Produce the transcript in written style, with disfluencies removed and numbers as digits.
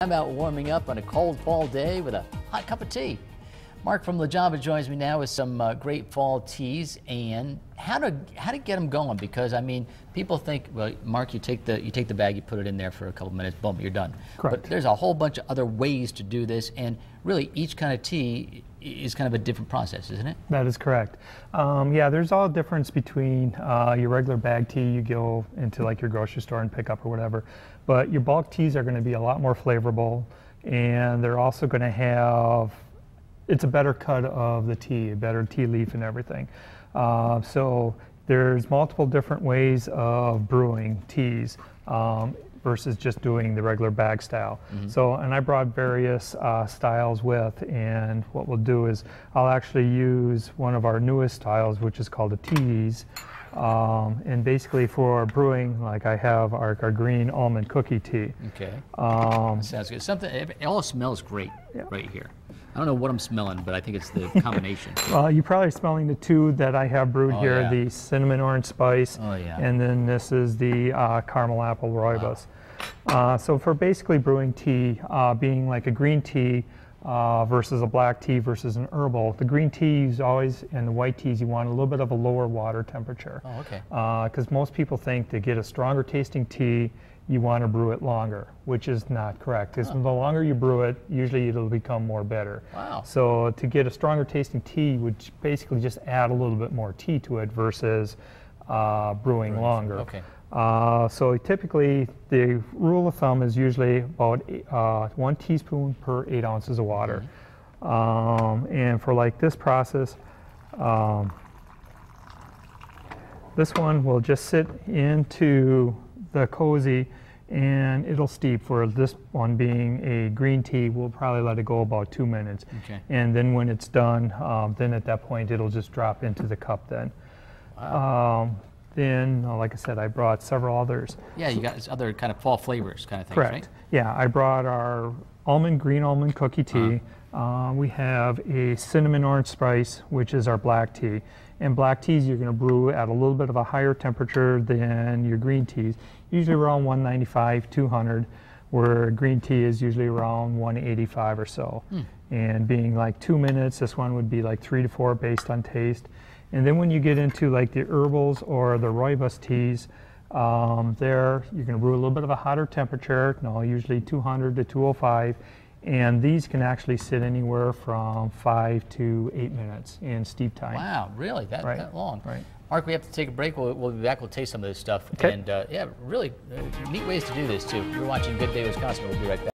I'm out warming up on a cold fall day with a hot cup of tea. Mark from LaJava joins me now with some great fall teas and how to get them going, because I mean people think, well, Mark, you take the bag, you put it in there for a couple minutes, boom, you're done. Correct. But there's a whole bunch of other ways to do this, and really each kind of tea is kind of a different process, isn't it? That is correct. Yeah, there's all difference between your regular bag tea you go into like your grocery store and pick up or whatever, but your bulk teas are going to be a lot more flavorful, and they're also going to have, it's a better cut of the tea, a better tea leaf and everything. So there's multiple different ways of brewing teas versus just doing the regular bag style. Mm-hmm. So, and I brought various styles with, and what we'll do is I'll actually use one of our newest styles, which is called a teas. And basically for brewing, like I have our green almond cookie tea. Okay. Sounds good. It all smells great right here. I don't know what I'm smelling, but I think it's the combination. Well, you're probably smelling the two that I have brewed here, yeah. the cinnamon orange spice, and then this is the caramel apple rooibos. Wow. So for basically brewing tea, being like a green tea versus a black tea versus an herbal, the green teas always, and the white teas, you want a little bit of a lower water temperature. Oh, okay. Because most people think to get a stronger tasting tea, you want to brew it longer, which is not correct. Because the longer you brew it, usually it'll become more bitter. Wow. So to get a stronger tasting tea, you would basically just add a little bit more tea to it versus brewing longer. Okay. So typically the rule of thumb is usually about 1 teaspoon per 8 ounces of water. Mm-hmm. And for like this process, this one will just sit into the cozy and it'll steep. For this one being a green tea, we'll probably let it go about 2 minutes. Okay. And then when it's done, then at that point it'll just drop into the cup then. Wow. Then, like I said, I brought several others. Yeah, you got other kind of fall flavors kind of things, correct. Right? Yeah, I brought our green almond cookie tea. We have a cinnamon orange spice, which is our black tea. And black teas you're going to brew at a little bit of a higher temperature than your green teas, usually around 195, 200, where green tea is usually around 185 or so. And being like 2 minutes, this one would be like 3 to 4 based on taste. And then when you get into like the herbals or the rooibos teas, there you're going to brew a little bit of a hotter temperature, usually 200 to 205. And these can actually sit anywhere from 5 to 8 minutes in steep time. Wow, really? That long? Right. Mark, we have to take a break. We'll be back. We'll taste some of this stuff. Okay. And yeah, really neat ways to do this too. You're watching Good Day Wisconsin. We'll be right back.